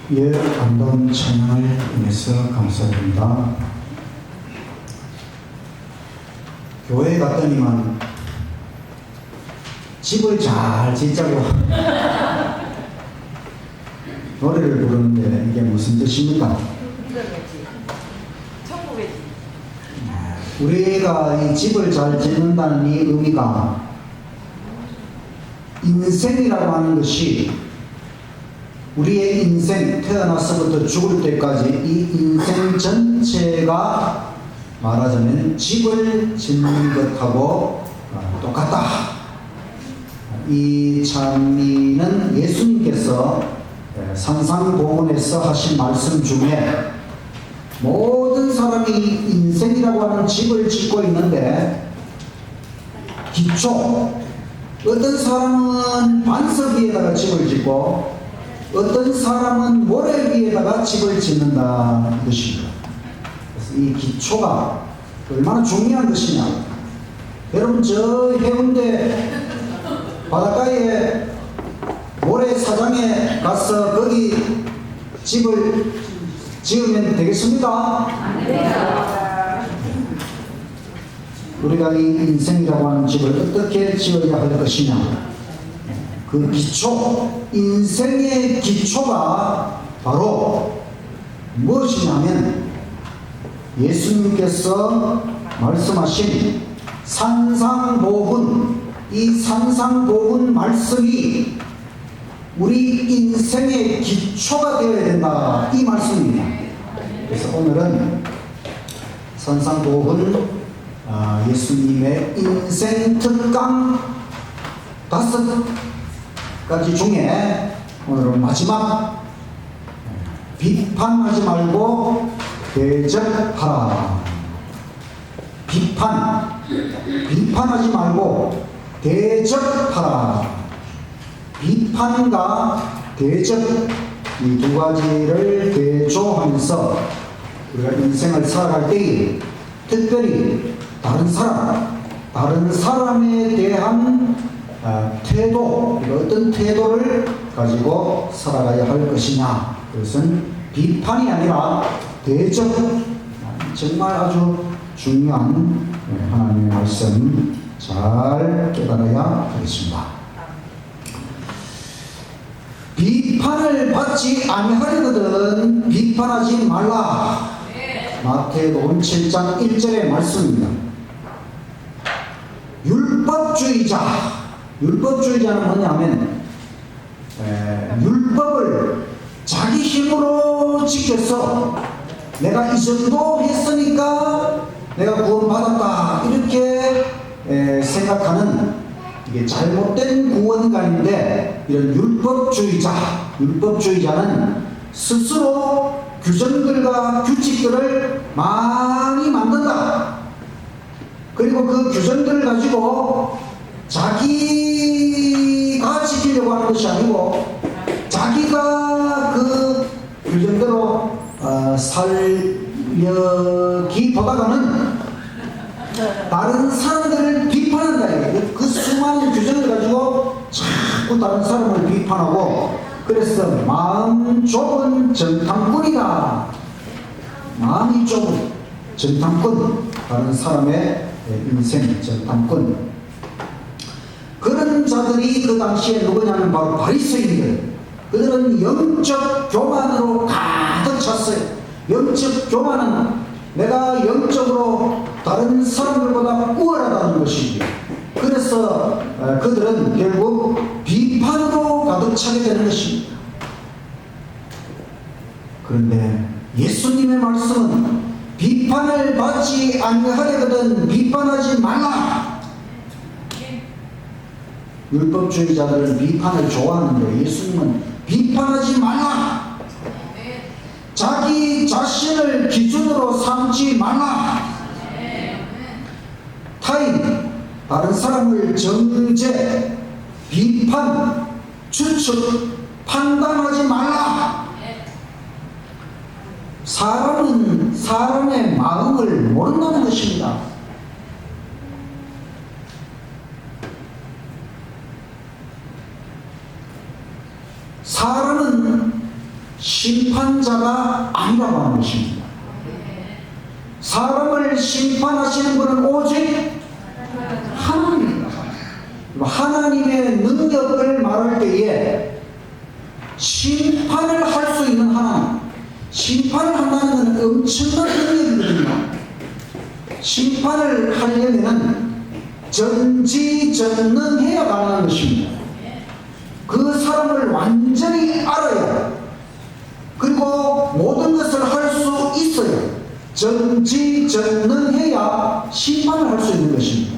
예, 아름다운 찬양을 인해서 감사드립니다. 교회 갔더니만 집을 잘 짓자고 노래를 부르는데 이게 무슨 뜻입니까? 천국의 집. 우리가 이 집을 잘 짓는다는 이 의미가 인생이라고 하는 것이 우리의 인생, 태어나서부터 죽을 때까지 이 인생 전체가 말하자면 집을 짓는 것하고 똑같다. 이 찬미는 예수님께서 산상보훈에서 하신 말씀 중에 모든 사람이 인생이라고 하는 집을 짓고 있는데 기초, 어떤 사람은 반석 위에다가 집을 짓고 어떤 사람은 모래 위에다가 집을 짓는다는 것입니다. 그래서 이 기초가 얼마나 중요한 것이냐. 여러분 저 해운대 바닷가에 모래사장에 가서 거기 집을 지으면 되겠습니까? 우리가 이 인생이라고 하는 집을 어떻게 지어야 할 것이냐. 그 기초, 인생의 기초가 바로 무엇이냐면 예수님께서 말씀하신 산상보훈, 이 산상보훈 말씀이 우리 인생의 기초가 되어야 된다, 이 말씀입니다. 그래서 오늘은 산상보훈 예수님의 인생 특강 5가지 중에 오늘은 마지막 비판하지 말고 대접하라. 비판하지 말고 대접하라. 비판과 대접, 이 두 가지를 대조하면서 우리가 인생을 살아갈 때에 특별히 다른 사람에 대한 태도, 어떤 태도를 가지고 살아가야 할 것이냐. 그것은 비판이 아니라 대접, 정말 아주 중요한 하나님의 말씀 잘 깨달아야 하겠습니다. 비판을 받지 아니하려거든 비판하지 말라. 마태복음 7장 1절의 말씀입니다. 율법주의자는 뭐냐면 율법을 자기 힘으로 지켜서 내가 이 정도 했으니까 내가 구원받았다 이렇게 생각하는 이게 잘못된 구원관인데, 이런 율법주의자는 스스로 규정들과 규칙들을 많이 만든다. 그리고 그 규정들을 가지고 자기가 지키려고 하는 것이 아니고 자기가 그 규정대로 살려기보다는 다른 사람들을 비판한다. 그 수많은 규정을 가지고 자꾸 다른 사람을 비판하고, 그래서 마음 좁은 정탐꾼이다. 마음이 좁은 정탐꾼, 다른 사람의 인생 정탐꾼. 그런 자들이 그 당시에 누구냐면 바로 바리새인들. 그들은 영적 교만으로 가득 찼어요. 영적 교만은 내가 영적으로 다른 사람들보다 우월하다는 것이지. 그래서 그들은 결국 비판으로 가득 차게 되는 것입니다. 그런데 예수님의 말씀은 비판을 받지 아니하려거든 비판하지 말라. 율법주의자들은 비판을 좋아하는데 예수님은 비판하지 말라. 자기 자신을 기준으로 삼지 말라. 타인, 다른 사람을 정죄, 비판, 추측, 판단하지 말라. 사람은 사람의 마음을 모른다는 것입니다. 사람은 심판자가 아니라고 하는 것입니다. 사람을 심판하시는 분은 오직 하나님입니다. 하나님의 능력을 말할 때에 심판을 할 수 있는 하나님, 심판을 한다는 것은 엄청난 능력이거든요. 심판을 하려면 전지전능해야 가능한 것입니다. 그 사람을 완전히 알아야, 그리고 모든 것을 할 수 있어야, 전지전능해야 심판을 할 수 있는 것입니다.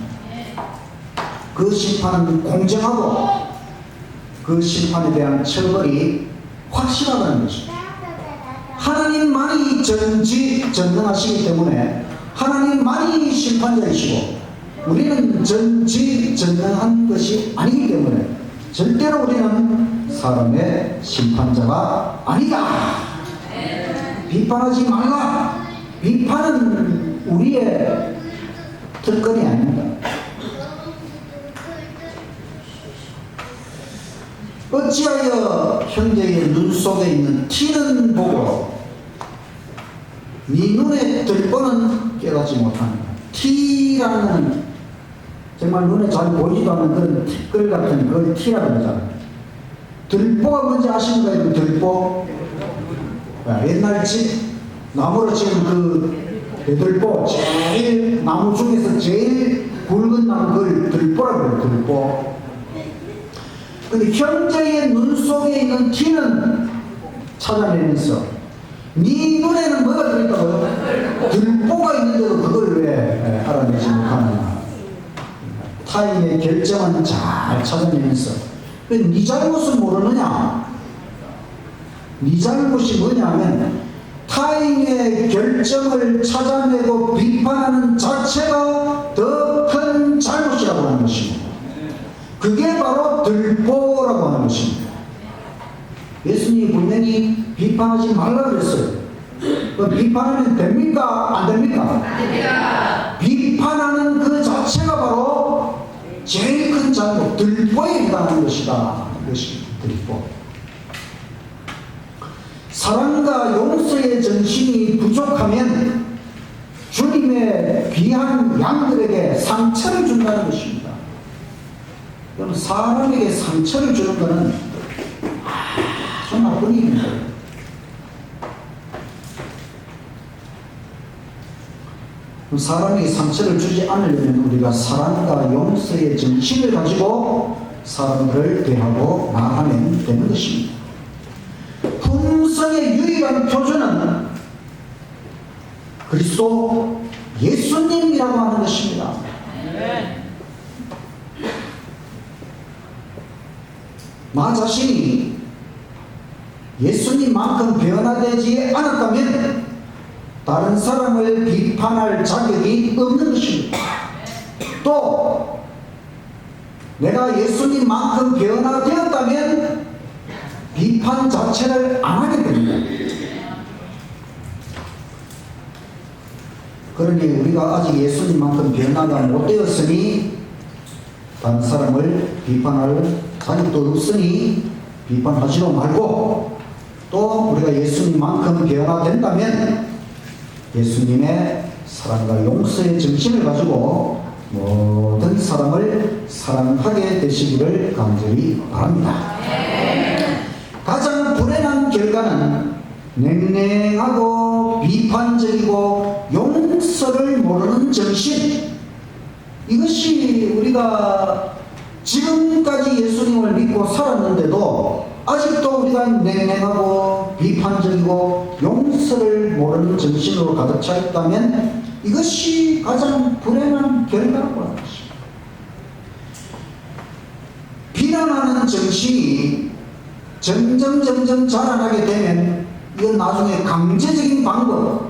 그 심판은 공정하고 그 심판에 대한 처벌이 확실하다는 것입니다. 하나님만이 전지전능하시기 때문에 하나님만이 심판자이시고 우리는 전지전능한 것이 아니기 때문에 절대로 우리는 사람의 심판자가 아니다. 비판하지 말라. 비판은 우리의 특권이 아닙니다. 어찌하여 형제의 눈 속에 있는 티는 보고 네 눈에 들보는 깨닫지 못하는가. 티라는 정말 눈에 잘 보이지도 않는 그런 티끌 같은 그걸 티라고 하잖아요. 들보가 뭔지 아십니까? 그 들보? 옛날 집 나무로 지은 그 배들보, 제일 나무 중에서 제일 굵은 나무, 그걸 들보라고 해요. 들보. 근데 형제의 눈 속에 있는 티는 찾아내면서 네 눈에는 뭐가 들어있다고요? 들보가 있는데도 그걸 왜 알아내지 못하느냐. 타인의 결정은 잘 찾아내면서 왜 네 잘못은 모르느냐. 네 잘못이 뭐냐면 타인의 결정을 찾아내고 비판하는 자체가 더 큰 잘못이라고 하는 것입니다. 그게 바로 들보라고 하는 것입니다. 예수님이 분명히 비판하지 말라 그랬어요. 비판하면 됩니까? 안 됩니까? 안 됩니다. 비판하는 그 자체가 바로 제일 큰 잘못, 들보에 해당하는 것이다. 이것이 들보. 사랑과 용서의 정신이 부족하면 주님의 귀한 양들에게 상처를 준다는 것입니다. 그럼 사람에게 상처를 주는 것은 아주 나쁜 일입니다. 사람에게 상처를 주지 않으려면 우리가 사랑과 용서의 정신을 가지고 사람들을 대하고 나아가면 되는 것입니다. 품성의 유일한 표준은 그리스도 예수님이라고 하는 것입니다. 나 자신이 예수님만큼 변화되지 않았다면 다른 사람을 비판할 자격이 없는 것입니다. 또 내가 예수님만큼 변화되었다면 비판 자체를 안 하게 됩니다. 그러니 우리가 아직 예수님만큼 변화가 못 되었으니 다른 사람을 비판할 자격도 없으니 비판하지도 말고, 또 우리가 예수님만큼 변화된다면 예수님의 사랑과 용서의 정신을 가지고 모든 사람을 사랑하게 되시기를 간절히 바랍니다. 가장 불행한 결과는 냉랭하고 비판적이고 용서를 모르는 정신, 이것이 우리가 지금까지 예수님을 믿고 살았는데도 아직도 우리가 냉랭하고 비판적이고 용서를 모르는 정신으로 가득 차 있다면 이것이 가장 불행한 결과라고 하는 것입니다. 비난하는 정신이 점점 자라나게 되면 이건 나중에 강제적인 방법,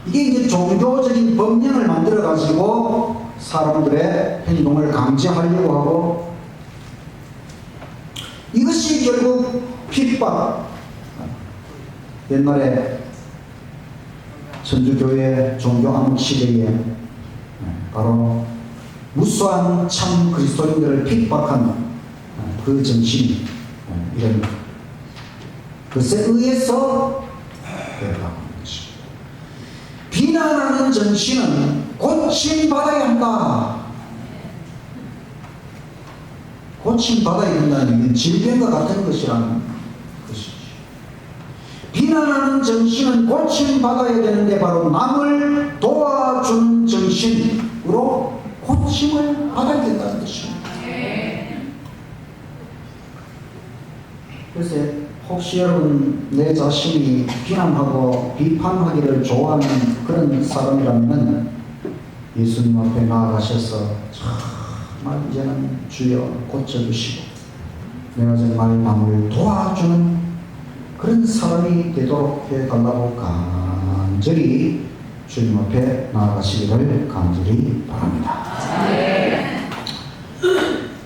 이게 이제 종교적인 법령을 만들어 가지고 사람들의 행동을 강제하려고 하고, 이것이 결국 핍박. 옛날에 천주교회 종교 암흑 시대에 바로 무수한 참 그리스도인들을 핍박하는 그 정신이 이런 그것에 의해서 되어가는 것입니다. 비난하는 정신은 고침받아야 한다. 고침받아야 된다는 게 질병과 같은 것이라는 것이지. 비난하는 정신은 고침받아야 되는데 바로 남을 도와주는 정신으로 고침을 받아야 된다는 것입니다. 그래서 혹시 여러분 내 자신이 비난하고 비판하기를 좋아하는 그런 사람이라면 예수님 앞에 나아가셔서 정말 이제는 주여 고쳐주시고 내가 정말 남을 도와주는 그런 사람이 되도록 해달라고 간절히 주님 앞에 나아가시기를 간절히 바랍니다.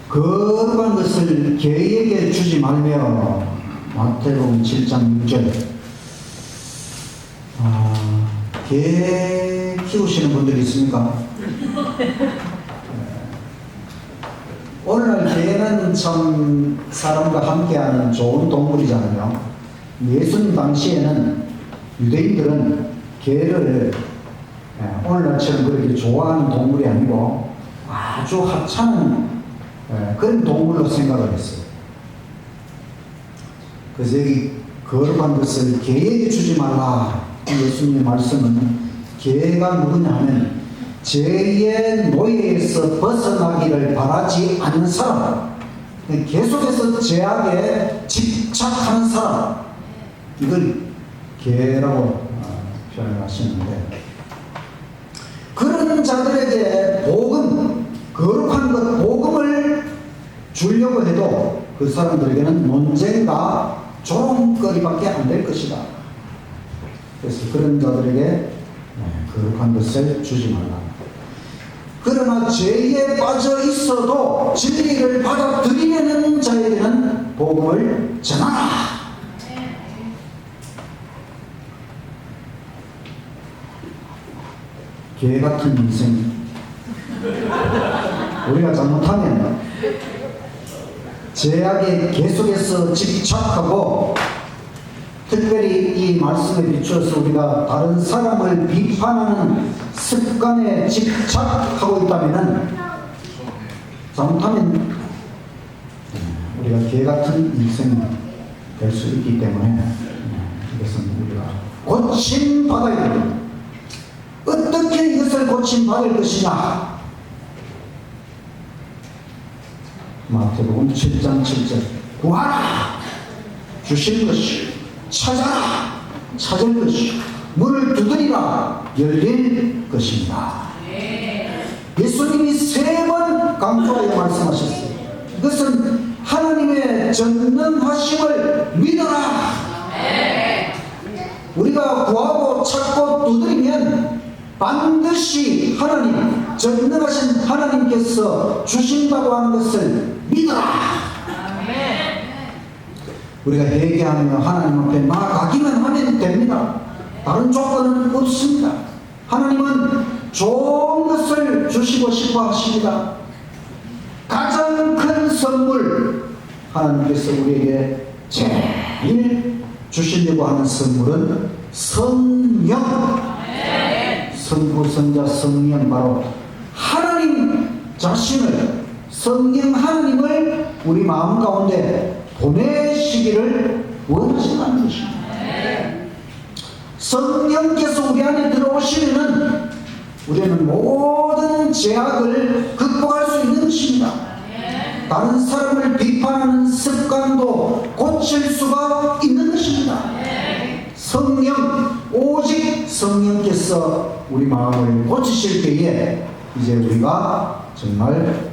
거룩한 것을 개에게 주지 말며 마태복음 7장 6절 개 키우시는 분들이 있습니까? 오늘날 개는 참 사람과 함께하는 좋은 동물이잖아요. 예수님 당시에는 유대인들은 개를 오늘날처럼 그렇게 좋아하는 동물이 아니고 아주 하찮은 그런 동물로 생각을 했어요. 그래서 여기 거룩한 것을 개에게 주지 말라. 예수님의 말씀은 개가 누구냐 하면 죄의 노예에서 벗어나기를 바라지 않는 사람, 계속해서 죄악에 집착하는 사람, 이걸 개라고 표현을 하시는데, 그런 자들에게 복음, 거룩한 것, 복음을 주려고 해도 그 사람들에게는 논쟁과 조롱거리밖에 안 될 것이다. 그래서 그런 자들에게 거룩한 것을 주지 말라. 그러나 죄에 빠져 있어도 진리를 받아들이려는 자에게는 복음을 전하라. 개 같은 인생. 우리가 잘못하면 죄악에 계속해서 집착하고, 특별히 이 말씀에 비추어서 우리가 다른 사람을 비판하는 습관에 집착하고 있다면 잘못하면 우리가 개 같은 인생이 될 수 있기 때문에 이것은 우리가 고침받아야 됩니다. 어떻게 이것을 고침받을 것이냐? 마태복음 7장 7절 구하라 주실 것이, 찾아라 찾을 것이, 문을 두드리라 열릴 것입니다. 예수님이 3번 강조하여 말씀하셨어요. 이것은 하나님의 전능하심을 믿어라. 우리가 구하고 찾고 두드리면 반드시 하나님, 전능하신 하나님께서 주신다고 하는 것을 믿어라. 우리가 회개하며 하나님 앞에 나아가기만 하면 됩니다. 다른 조건은 없습니다. 하나님은 좋은 것을 주시고 싶어 하십니다. 가장 큰 선물, 하나님께서 우리에게 제일 주시려고 하는 선물은 성령. 성부, 성자, 성령, 바로 하나님 자신을, 성령 하나님을 우리 마음 가운데 보내시기를 원하신다는 것입니다. 성령께서 우리 안에 들어오시면은 우리는 모든 죄악을 극복할 수 있는 것입니다. 다른 사람을 비판하는 습관도 고칠 수가 있는 것입니다. 성령, 오직 성령께서 우리 마음을 고치실 때에 이제 우리가 정말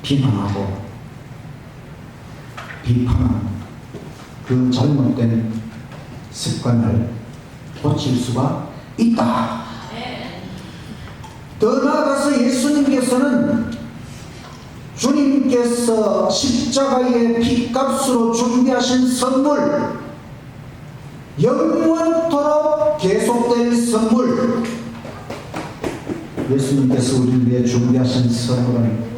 비난하고 비판하는 그 잘못된 습관을 고칠 수가 있다. 더 나아가서 예수님께서는 주님께서 십자가의 피값으로 준비하신 선물, 영원토록 계속될 선물, 예수님께서 우리를 위해 준비하신 선물은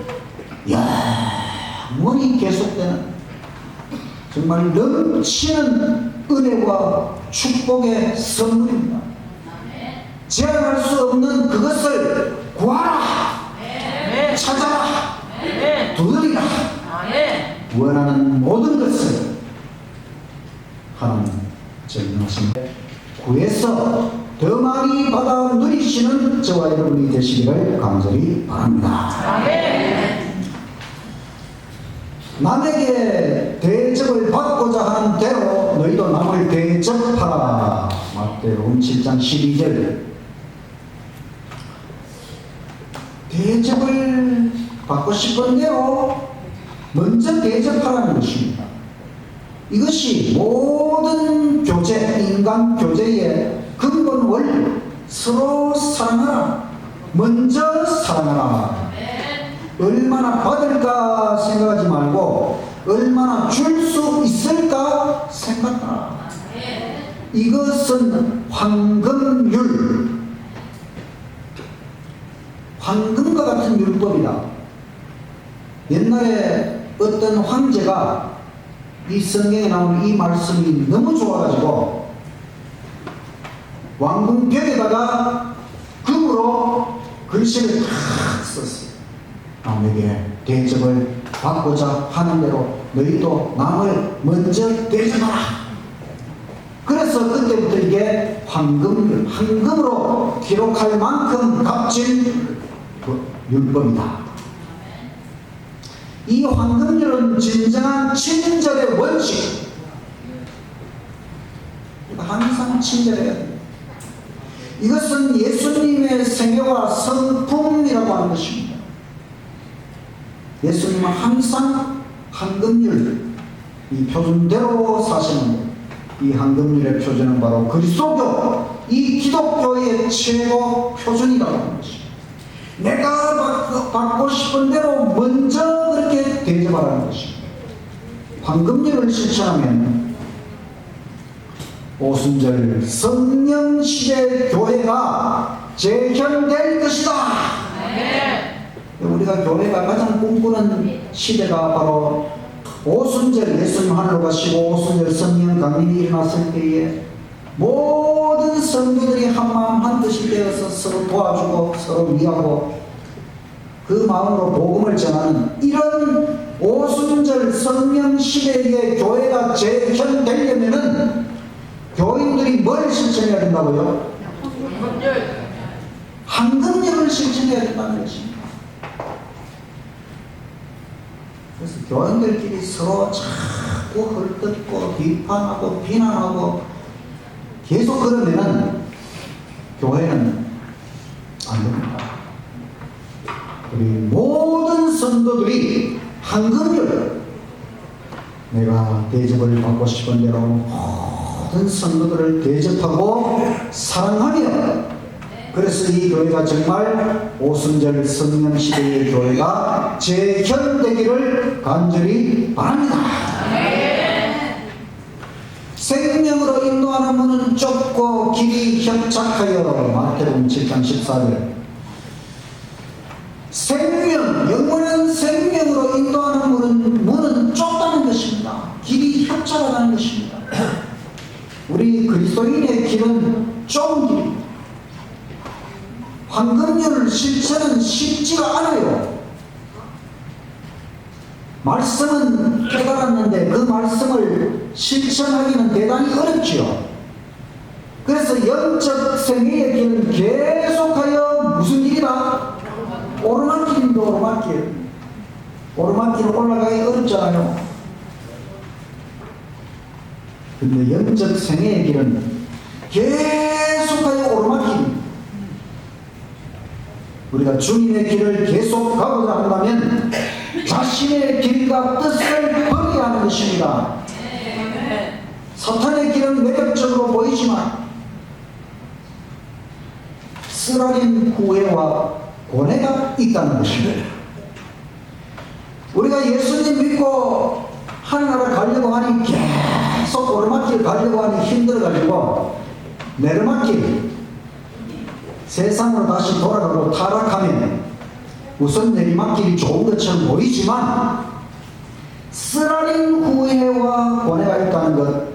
영원히 계속되는 정말 넘치는 은혜와 축복의 선물입니다. 제한할 수 없는 그것을 구하라, 찾아라, 두드리라. 원하는 모든 것을 하나님 정령하십니다. 구해서 더 많이 받아 누리시는 저와 여러분이 되시기를 간절히 바랍니다. 남에게 대접을 받고자 하는 대로 너희도 남을 대접하라. 마태복음 7장 12절. 대접을 받고 싶은 대로 먼저 대접하라는 것입니다. 이것이 모든 교제, 인간 교제의 근본 원리. 서로 사랑하라. 먼저 사랑하라. 얼마나 받을까 생각하지 말고 얼마나 줄 수 있을까 생각하라. 이것은 황금률, 황금과 같은 율법이다. 옛날에 어떤 황제가 이 성경에 나오는 이 말씀이 너무 좋아가지고 왕궁벽에다가 금으로 글씨를 탁 썼어요. 남에게 대접을 받고자 하는 대로 너희도 남을 먼저 대접하라. 그래서 그때부터 이게 황금으로 기록할 만큼 값진 율법이다. 이 황금률은 진정한 친절의 원칙. 항상 친절해야 됩니다. 이것은 예수님의 생애와 성품이라고 하는 것입니다. 예수님은 항상 황금률, 이 표준대로 사시는 이 황금률의 표준은 바로 그리스도교, 이 기독교의 최고 표준이라고 하는 것입니다. 내가 받고 싶은 대로 먼저 그렇게 대접하라는 것입니다. 황금률을 실천하면 오순절 성령시대 교회가 재현될 것이다. 우리가 교회가 가장 꿈꾸는 시대가 바로 오순절 예수님 하늘로 가시고 오순절 성령 강림이 일어났을 때에 모든 성도들이 한마음 한뜻이 되어서 서로 도와주고 서로 위하고 그 마음으로 복음을 전하는 이런 오순절 성령 시대의 교회가 재현되려면은 교인들이 뭘 실천해야 된다고요? 황금률을 실천해야 된다는 것입니다. 그래서 교인들끼리 서로 자꾸 헐뜯고 비판하고 비난하고 계속 그러면은 교회는 안 됩니다. 우리 모든 성도들이 황금률, 내가 대접을 받고 싶은 대로 모든 성도들을 대접하고 사랑하며, 그래서 이 교회가 정말 오순절 성령시대의 교회가 재현되기를 간절히 바랍니다. 생명으로 인도하는 문은 좁고 길이 협착하여, 마태복음 7장 14절. 생명, 영원한 생명으로 인도하는 문은 좁다는 것입니다. 길이 협착하다는 것입니다. 우리 그리스도인의 길은 좁은 길입니다. 황금률 실천은 쉽지가 않아요. 말씀은 깨달았는데 그 말씀을 실천하기는 대단히 어렵지요. 그래서 영적 생애의 길은 계속하여 무슨 길이다? 오르막길입니다. 오르막길. 오르막길은 올라가기 어렵잖아요. 근데 영적 생애의 길은 계속하여 오르막길입니다. 우리가 주님의 길을 계속 가고자 한다면 자신의 길과 뜻을 버려야 하는 것입니다. 사탄의 길은 매력적으로 보이지만 쓰라린 후회와 고뇌가 있다는 것입니다. 우리가 예수님 믿고 하늘나라 가려고 하니 계속 오르막길 가려고 하니 힘들어가지고 내리막길, 세상으로 다시 돌아가고 타락하면 우선 내리막길이 좋은 것처럼 보이지만 쓰라린 후회와 고뇌가 있다는 것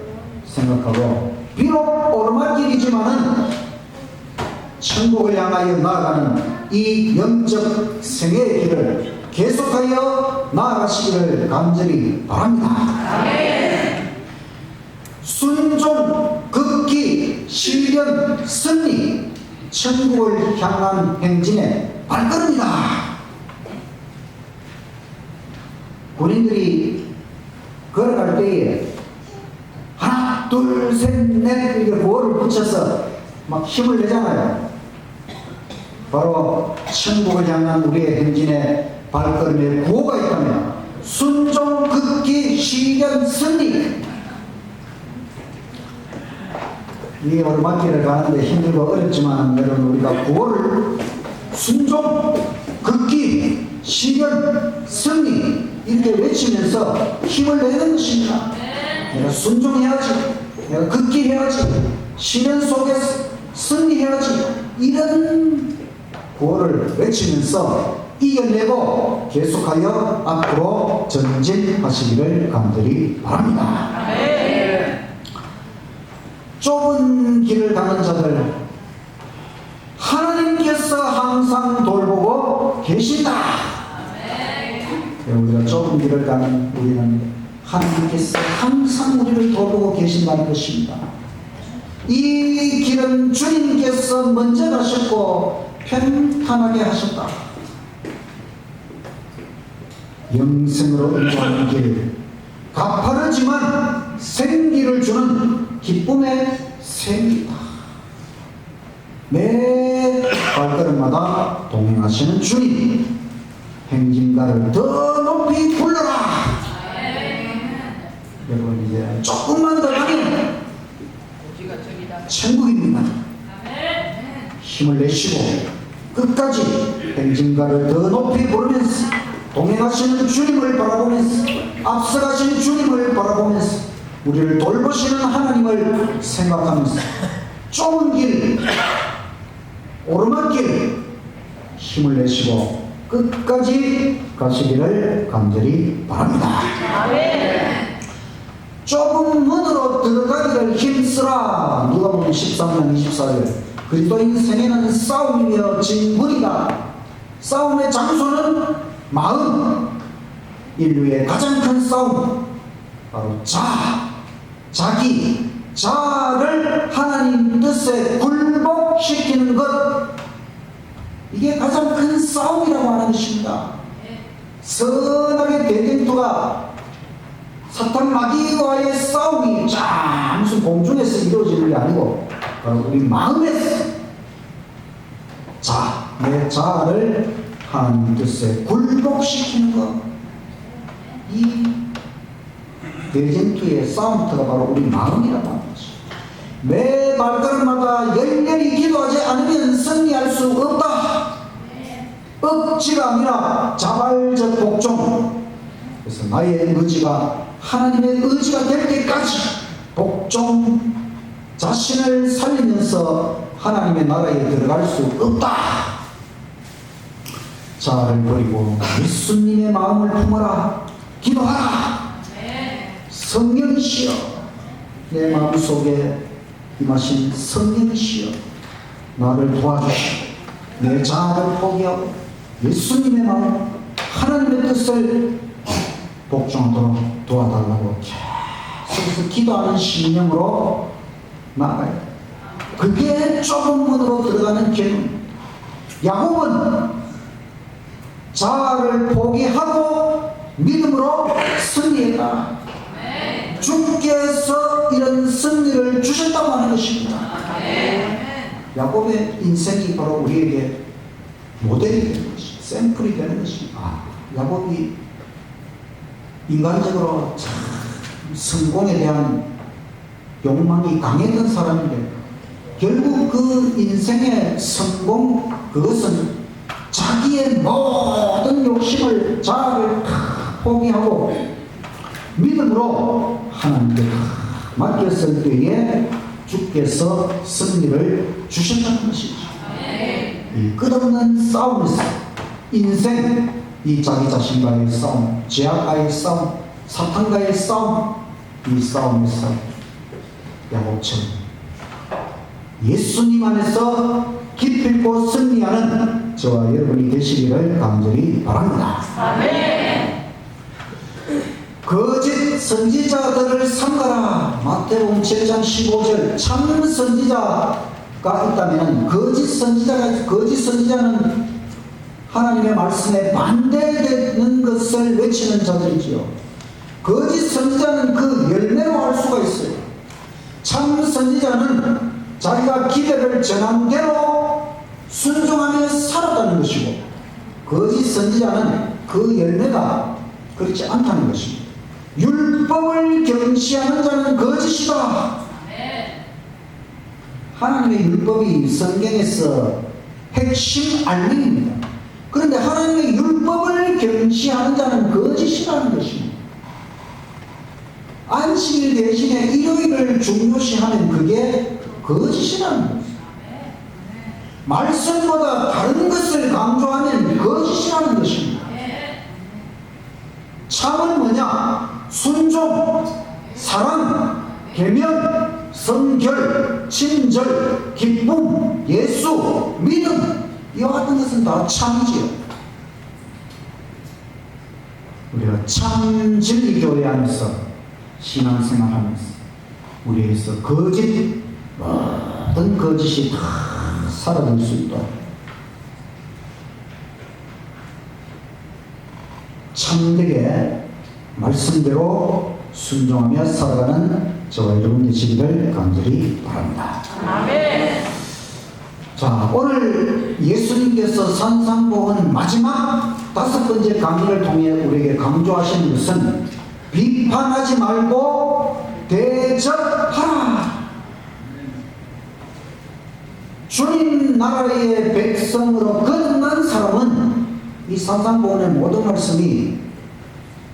생각하고, 비록 오르막길이지만은 천국을 향하여 나아가는 이 영적 생애의 길을 계속하여 나아가시기를 간절히 바랍니다. 순종, 극기, 실현, 승리, 천국을 향한 행진의 발걸음이다. 군인들이 걸어갈 때에 하나, 둘, 셋, 넷 이렇게 구호를 붙여서 막 힘을 내잖아요. 바로 천국을 향한 우리의 행진의 발걸음에 구호가 있다면 순종, 극기, 실현, 승리. 이 오르막길을 가는데 힘들고 어렵지만 여러분, 우리가 구호를 순종, 극기, 실현, 승리 이렇게 외치면서 힘을 내는 것입니다. 내가 순종해야지, 내가 극기해야지, 실현 속에서 승리해야지, 이런 구호를 외치면서 이겨내고 계속하여 앞으로 전진하시기를 간절히 바랍니다. 좁은 길을 가는 자들, 하나님께서 항상 돌보고 계신다. 우리가 좁은 길을 가는 우리는 하나님께서 항상 우리를 돌보고 계신다는 것입니다. 이 길은 주님께서 먼저 가셨고 편안하게 하셨다. 영생으로 인도하는 길, 가파르지만 생기를 주는 기쁨의 샘이다. 매 발걸음마다 동행하시는 주님, 행진가를 더 높이 불러라. 여러분, 이제 조금만 더 가면 천국입니다. 힘을 내시고 끝까지 행진가를 더 높이 부르면서 동행하시는 주님을 바라보면서, 앞서가시는 주님을 바라보면서, 우리를 돌보시는 하나님을 생각하면서 좁은 길, 오르막길 힘을 내시고 끝까지 가시기를 간절히 바랍니다. 좁은 문으로 들어가기를 힘쓰라. 누가복음 13장 24절. 그리스도인 생애는 싸움이며 진군이다. 싸움의 장소는 마음. 인류의 가장 큰 싸움, 바로 자기, 자아를 하나님 뜻에 굴복시키는 것, 이게 가장 큰 싸움이라고 하는 것입니다. 선악의 대쟁투가 사탄 마귀와의 싸움이 무슨 공중에서 이루어지는 게 아니고 바로 우리 마음에서 내 자아를 하나님 뜻에 굴복시키는 것, 이 대쟁투의 싸움터가 바로 우리 마음이라고 하는 것입니다. 매 발걸음마다 열렬히 기도하지 않으면 승리할 수 없다. 억지가 아니라 자발적 복종. 그래서 나의 의지가 하나님의 의지가 될 때까지 복종, 자신을 살리면서 하나님의 나라에 들어갈 수 없다. 자아를 버리고 예수님의 마음을 품어라. 기도하라. 성령이시여, 내 마음속에 임하신 성령이시여, 나를 도와주시오. 내 자아를 포기하고 예수님의 마음, 하나님의 뜻을 복종하도록 도와달라고 계속해서 기도하는 심령으로 나아가야 돼. 그게 좁은 문으로 들어가는 길. 야곱은 자아를 포기하고 믿음으로 승리했다. 주께서 이런 승리를 주셨다고 하는 것입니다. 야곱의 인생이 바로 우리에게 모델이 되는 것입니다. 샘플이 되는 것입니다. 야곱이 인간적으로 참 성공에 대한 욕망이 강했던 사람인데, 결국 그 인생의 성공, 그것은 자기의 모든 욕심을, 자아를 포기하고 믿음으로 하나님께 맡겼을 때에 주께서 승리를 주셨다는 것이죠. 이 끝없는 싸움에서 인생, 이 자기 자신과의 싸움, 죄악과의 싸움, 사탄과의 싸움, 이 싸움에서 야곱처럼 예수님 안에서 기필코 승리하는 저와 여러분이 되시기를 간절히 바랍니다. 아멘. 거짓 선지자들을 삼가라. 마태복음 7장 15절. 참 선지자가 있다면 거짓 선지자는 하나님의 말씀에 반대되는 것을 외치는 자들이지요. 거짓 선지자는 그 열매로 알 수가 있어요. 참 선지자는 자기가 기대를 전한 대로 순종하며 살았다는 것이고, 거짓 선지자는 그 열매가 그렇지 않다는 것입니다. 율법을 경시하는 자는 거짓이다. 하나님의 율법이 성경에서 핵심 알맹입니다. 그런데 하나님의 율법을 경시하는 자는 거짓이라는 것입니다. 안식일 대신에 일요일을 중요시하면 그게 거짓이라는 것입니다. 말씀보다 다른 것을 강조하면 거짓이라는 것입니다. 참은 뭐냐? 순종, 사랑, 계명, 성결, 친절, 기쁨, 예수, 믿음, 이와 같은 것은 다 참이지요. 우리가 참 진리교회 안에서 신앙생활하면서 우리에서 거짓, 모든 거짓이 다 사라질 수 있도록 참되게 말씀대로 순종하며 살아가는 저와 여러분 되시기를 간절히 바랍니다. 아멘. 자, 오늘 예수님께서 산상보훈 마지막 5번째 강의를 통해 우리에게 강조하시는 것은 비판하지 말고 대접하라. 주님 나라의 백성으로 거듭난 사람은 이 산상보훈의 모든 말씀이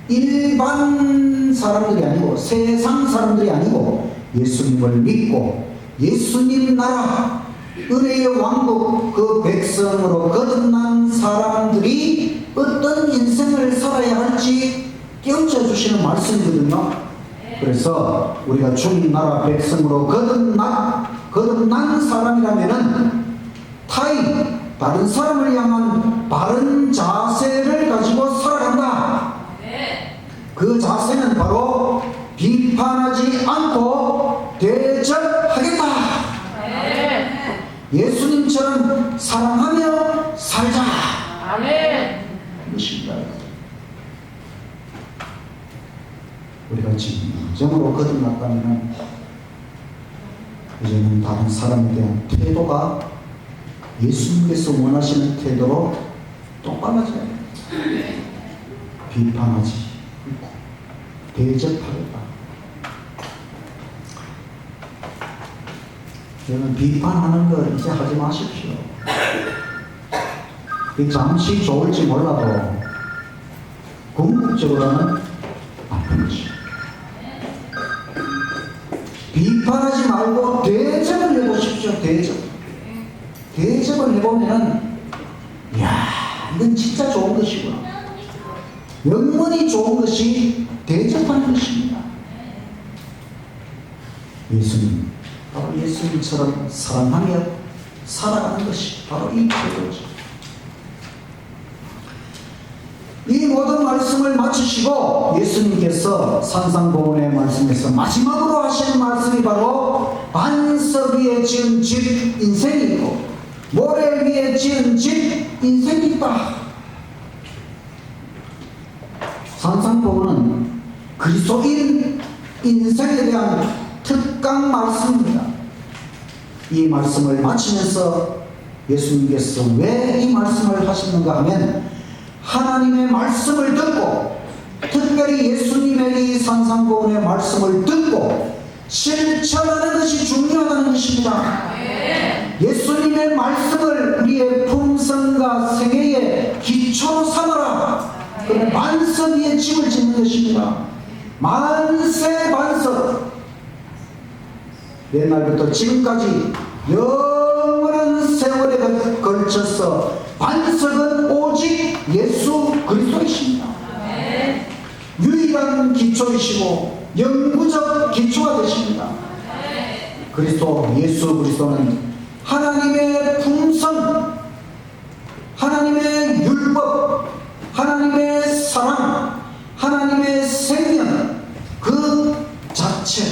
일반 사람들이 아니고 세상 사람들이 아니고 예수님을 믿고 예수님 나라 은혜의 왕국 그 백성으로 거듭난 사람들이 어떤 인생을 살아야 할지 깨우쳐 주시는 말씀이거든요. 그래서 우리가 주님 나라 백성으로 거듭난 사람이라면은 다른 사람을 향한 바른 자세를 가지고 살아간다. 그 자세는 바로 비판하지 않고 대접하겠다. 예수님처럼 사랑하며 살자. 아멘. 이것입니다. 우리가 진정으로 거듭났다면 이제는 다른 사람에 대한 태도가 예수님께서 원하시는 태도로 똑바라져야 돼요. 비판하지 않고 대접하겠다. 여러분, 비판하는 거 이제 하지 마십시오. 잠시 좋을지 몰라도 궁극적으로는 나쁜 것이에요. 비판하지 말고 대접을 해보십시오. 대접을 해보면은, 이야, 이건 진짜 좋은 것이구나. 영원히 좋은 것이 대접하는 것입니다. 예수님, 바로 예수님처럼 사랑하며 살아가는 것이 바로 이 태도죠. 이 모든 말씀을 마치시고 예수님께서 산상보훈의 말씀에서 마지막으로 하시는 말씀이 바로 반석 위에 지은 집 인생이 있고 모래 위에 지은 집 인생이 있다. 산상보훈은 그리스도인 인생에 대한 특강 말씀입니다. 이 말씀을 마치면서 예수님께서 왜 이 말씀을 하시는가 하면 하나님의 말씀을 듣고 특별히 예수님의 이 산상보훈의 말씀을 듣고 실천하는 것이 중요하다는 것입니다. 예수님의 말씀을 우리의 품성과 생애의 기초로 삼아라. 그러면 반석 위에 집을 짓는 것입니다. 만세 반석. 옛날부터 지금까지 영원한 세월에 걸쳐서 반석은 오직 예수 그리스도이십니다. 유일한 유일한 기초이시고 영구적 기초가 되십니다. 그리스도 예수 그리스도는 하나님의 품성, 하나님의 율법, 하나님의 사랑, 하나님의 생명 그 자체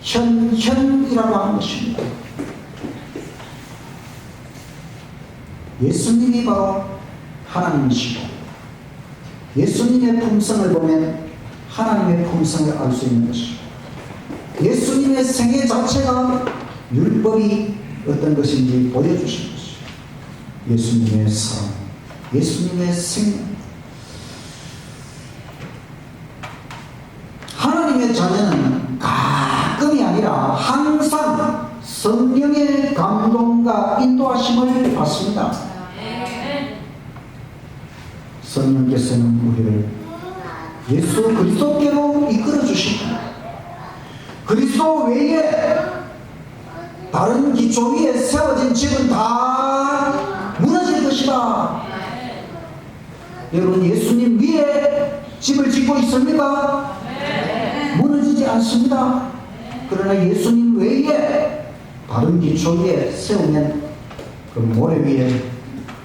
현현이라고 하는 것입니다. 예수님이 바로 하나님이시고 예수님의 품성을 보면 하나님의 품성을 알 수 있는 것이고 예수님의 생애 자체가 율법이 어떤 것인지 보여주신 것이고 예수님의 사랑, 예수님의 생명. 하나님의 자녀는 가끔이 아니라 항상 성령의 감동과 인도하심을 받습니다. 성령께서는 우리를 예수 그리스도께로 이끌어 주십니다. 그리스도 외에 다른 기초 위에 세워진 집은 다 무너질 것이다. 여러분 예수님 위에 집을 짓고 있습니까? 무너지지 않습니다. 그러나 예수님 외에 다른 기초 위에 세우면 그 모래 위에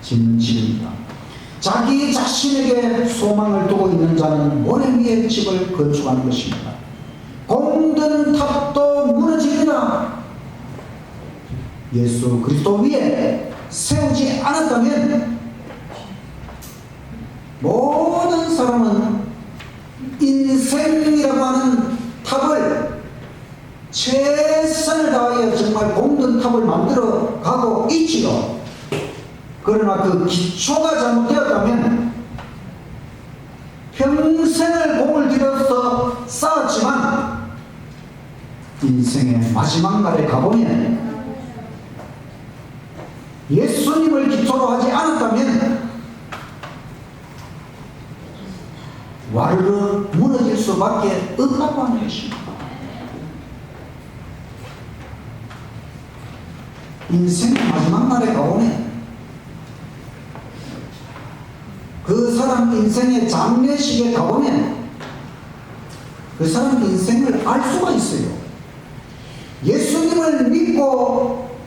짓는 집입니다. 자기 자신에게 소망을 두고 있는 자는 모래 위에 집을 건축하는 것입니다. 공든 탑도 무너집니다. 예수 그리스도 위에 세우지 않았다면 모든 사람은 인생이라고 하는 탑을 최선을 다하여 정말 공든 탑을 만들어 가고 있지요. 그러나 그 기초가 잘못되었다면 평생을 공을 들여서 쌓았지만 인생의 마지막 날에 가보면 예수님을 기초로 하지 않았다면 와르르 무너질 수밖에 없다고 하는 것입니다. 인생의 마지막 날에 가보면 그 사람 인생의 장례식에 가보면 그 사람 인생을 알 수가 있어요. 예수님을 믿고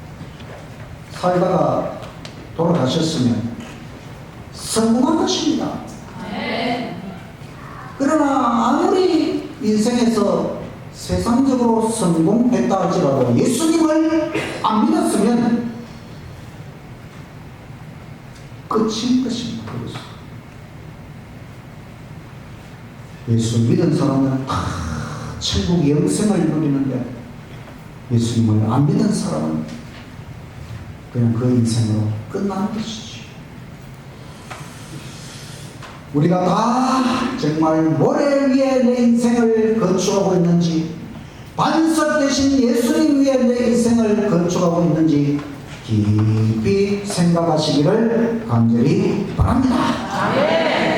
살다가 돌아가셨으면 성공한 것입니다. 그러나 아무리 인생에서 세상적으로 성공했다 할지라도 예수님을 안 믿었으면 끝인 것입니다. 예수 믿은 사람은 다 천국 영생을 누리는데 예수님을 안 믿은 사람은 그냥 그 인생으로 끝나는 것이지. 우리가 다 정말 모래 위에 내 인생을 건축하고 있는지 반석 대신 예수님 위에 내 인생을 건축하고 있는지 깊이 생각하시기를 간절히 바랍니다.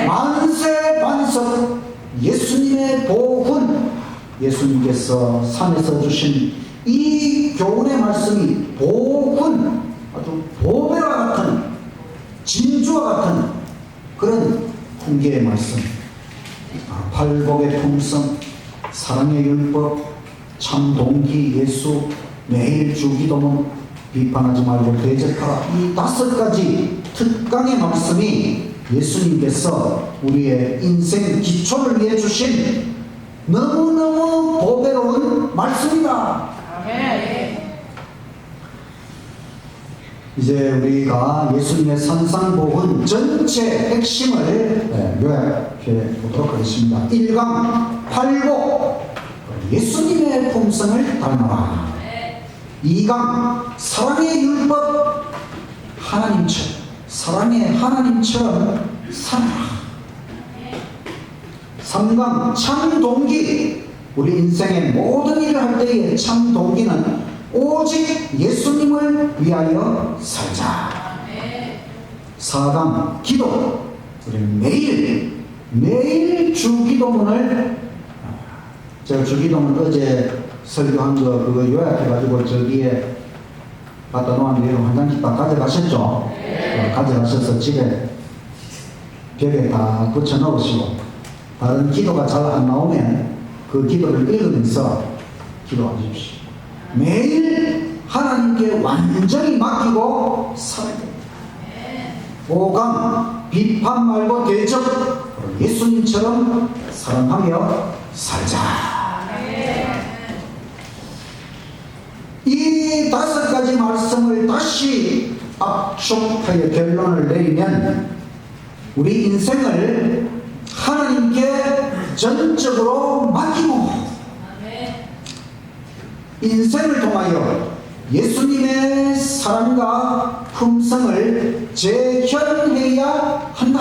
만세 반석 예수님의 보훈, 예수님께서 산에서 주신 이 교훈의 말씀이 보훈, 아주 보배와 같은 진주와 같은 그런 훈계의 말씀, 팔복의 품성, 사랑의 율법, 참 동기 예수, 매일 주기도문, 비판하지 말고 대적하라, 이 5가지 특강의 말씀이 예수님께서 우리의 인생 기초를 위해 주신 너무너무 보배로운 말씀이다. 이제 우리가 예수님의 산상복음 전체 핵심을 요약해 보도록 하겠습니다. 1강 팔복 예수님의 품성을 닮아라. 2강 사랑의 율법 하나님처럼 사랑의 하나님처럼 살아라. 3강 참 동기 우리 인생의 모든 일을 할 때의 참 동기는 오직 예수님을 위하여 살자. 4강 기도 우리는 매일 주기도문을 제가 주기도문 어제 설교한 거 그거 요약해가지고 저기에 갖다 놓았는데 한 장씩 다 가져가셨죠? 가져가셔서 집에 벽에 다 붙여 넣으시고 다른 기도가 잘 안 나오면 그 기도를 읽으면서 기도하십시오. 매일 하나님께 완전히 맡기고 살아야 됩니다. 오감, 비판 말고 대적, 예수님처럼 사랑하며 살자. 이 5가지 말씀을 다시 압축하여 결론을 내리면 우리 인생을 하나님께 전적으로 맡기고 인생을 통하여 예수님의 사랑과 품성을 재현해야 한다.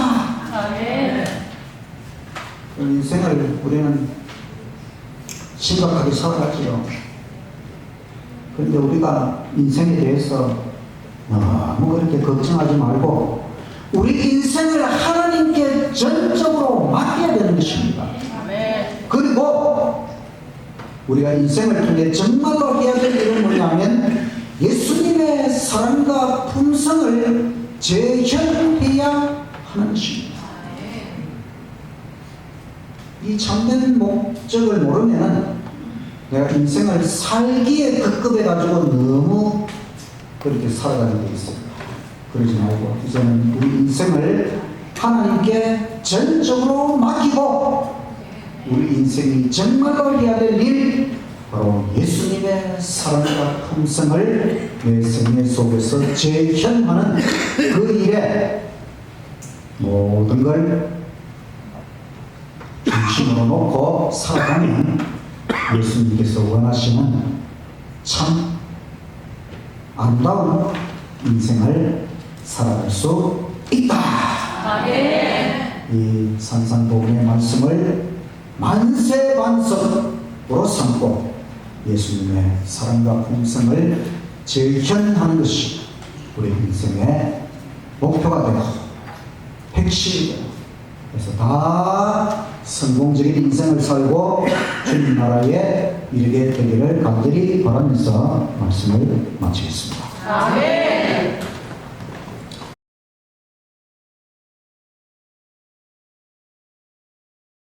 인생을 우리는 심각하게 살아가지요. 그런데 우리가 인생에 대해서 너무 그렇게 걱정하지 말고 우리 인생을 하나님께 전적으로 맡겨야 되는 것입니다. 그리고 우리가 인생을 통해 정말로 해야 될 일은 뭐냐면 예수님의 사랑과 품성을 재현해야 하는 것입니다. 이 참된 목적을 모르면 내가 인생을 살기에 급급해가지고 너무 그렇게 살아가는 게 있습니다. 그러지 말고 이제는 우리 인생을 하나님께 전적으로 맡기고 우리 인생이 정말로 해야 될 일, 바로 예수님의 사랑과 품성을 내 생애 속에서 재현하는 그 일에 모든 걸 중심으로 놓고 살아가면 예수님께서 원하시는 참 아름다운 인생을 살아갈 수 있다. 이 산상복음의 말씀을 만세반석으로 삼고 예수님의 사랑과 품성을 재현하는 것이 우리 인생의 목표가 되고 핵심이 되고 그래서 다 성공적인 인생을 살고 주님 나라에 이르게 되기를 간절히 바라면서 말씀을 마치겠습니다. 아멘.